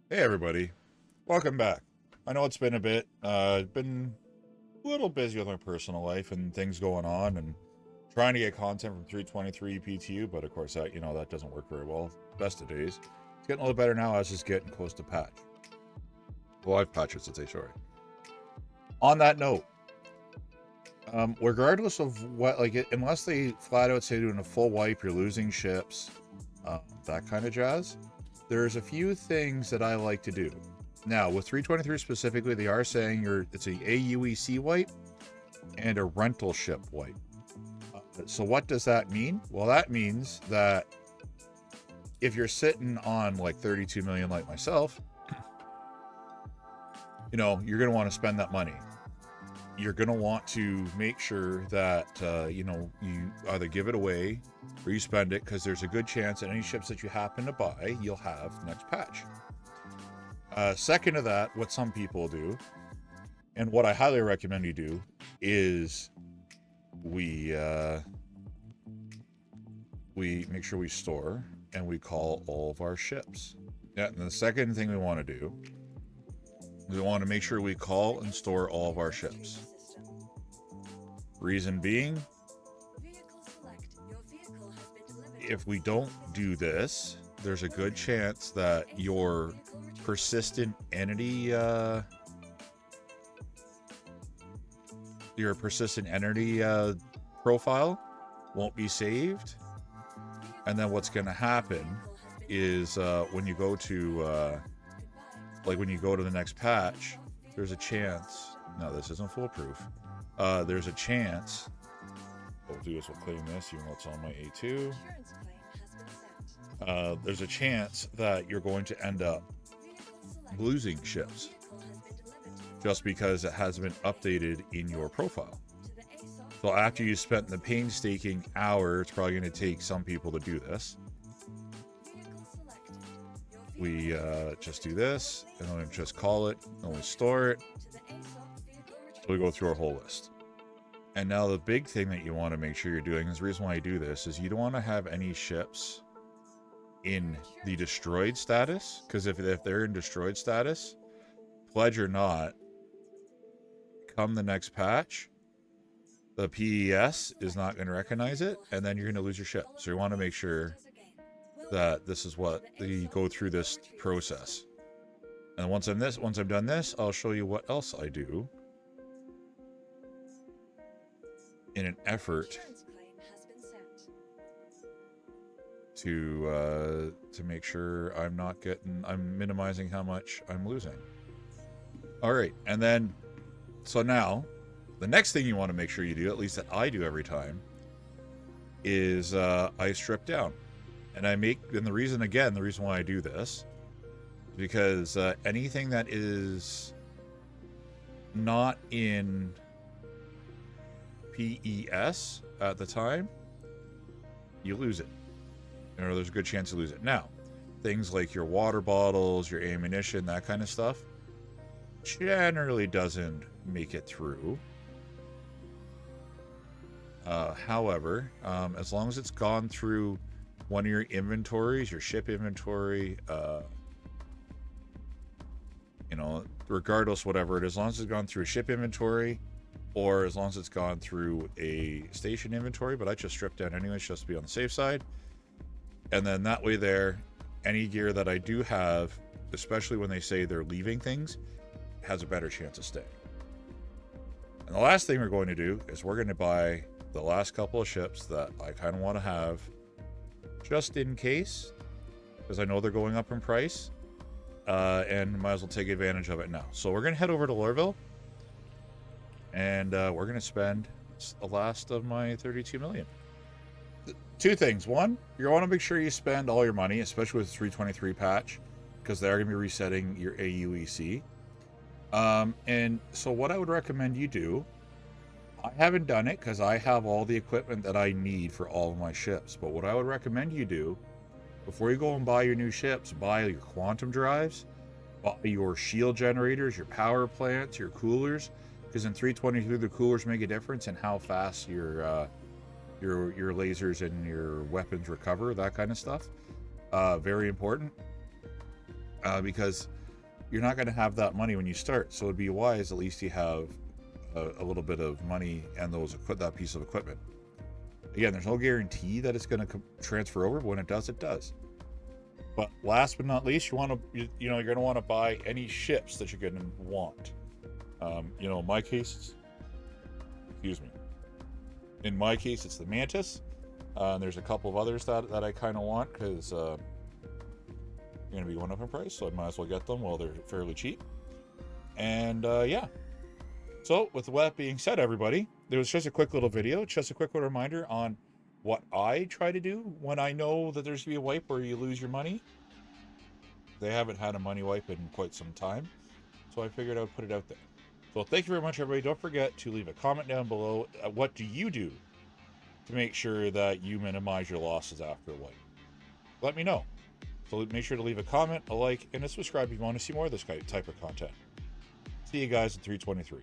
Hey everybody, welcome back. I know it's been a bit, been a little busy with my personal life and things going on and trying to get content from 323 PTU, but of course that doesn't work very well best of days. It's getting a little better now as it's getting close to patch. Well, I've patched it since sorry. On that note, regardless of what, unless they flat out say doing a full wipe, you're losing ships, that kind of jazz, there's a few things that I like to do. Now, with 323 specifically, they are saying it's a aUEC wipe and a rental ship wipe. So what does that mean? Well, that means that if you're sitting on like 32 million like myself, you're going to want to spend that money. You're going to want to make sure that, you either give it away or you spend it, because there's a good chance that any ships that you happen to buy, you'll have next patch. Second to that, what some people do, and what I highly recommend you do, is we make sure we store and we call all of our ships. Yeah, and the second thing we want to do, we want to make sure we call and store all of our ships. Reason being, if we don't do this, there's a good chance that your persistent entity profile won't be saved, and then what's going to happen is when you go to the next patch, there's a chance. No, this isn't foolproof. There's a chance. What we'll do is we'll claim this, even though it's on my A2. There's a chance that you're going to end up losing ships just because it hasn't been updated in your profile. So after you spent the painstaking hour, it's probably going to take some people to do this. We just do this, and then just call it, and we store it. So we go through our whole list. And now the big thing that you want to make sure you're doing, is the reason why I do this, is you don't want to have any ships in the destroyed status, because if they're in destroyed status, pledge or not, come the next patch, the PES is not going to recognize it, and then you're going to lose your ship. So you want to make sure that this is what you go through this process. And once I've done this, I'll show you what else I do in an effort to make sure I'm minimizing how much I'm losing. All right, and then so now the next thing you want to make sure you do, at least that I do every time, is I strip down. And the reason why I do this is because anything that is not in PES at the time, you lose it. There's a good chance you lose it. Now, things like your water bottles, your ammunition, that kind of stuff, generally doesn't make it through. However, as long as it's gone through one of your inventories, your ship inventory, regardless, whatever it is, as long as it's gone through a ship inventory, or as long as it's gone through a station inventory, but I just strip down anyways, just to be on the safe side. And then that way there, any gear that I do have, especially when they say they're leaving things, has a better chance of staying. And the last thing we're going to do is we're going to buy the last couple of ships that I kind of want to have, just in case, because I know they're going up in price, and might as well take advantage of it now. So we're going to head over to Lorville, and we're going to spend the last of my 32 million. Two things. One, you want to make sure you spend all your money, especially with the 323 patch, because they're going to be resetting your aUEC. And so what I would recommend you do, I haven't done it because I have all the equipment that I need for all of my ships, but what I would recommend you do, before you go and buy your new ships, buy your quantum drives, buy your shield generators, your power plants, your coolers, because in 323 the coolers make a difference in how fast your lasers and your weapons recover, that kind of stuff. Very important. because you're not going to have that money when you start. So it'd be wise, at least you have a little bit of money and that piece of equipment. Again, there's no guarantee that it's going to transfer over, but when it does, it does. But last but not least, you're going to want to buy any ships that you're going to want. In my case, in my case, it's the Mantis. And there's a couple of others that I kind of want because they're going to be going up in price, so I might as well get them while they're fairly cheap. And yeah. So with that being said, everybody, there was just a quick little video, just a quick little reminder on what I try to do when I know that there's going to be a wipe where you lose your money. They haven't had a money wipe in quite some time, so I figured I would put it out there. So thank you very much, everybody. Don't forget to leave a comment down below. What do you do to make sure that you minimize your losses after a wipe? Let me know. So make sure to leave a comment, a like, and a subscribe if you want to see more of this type of content. See you guys in 323.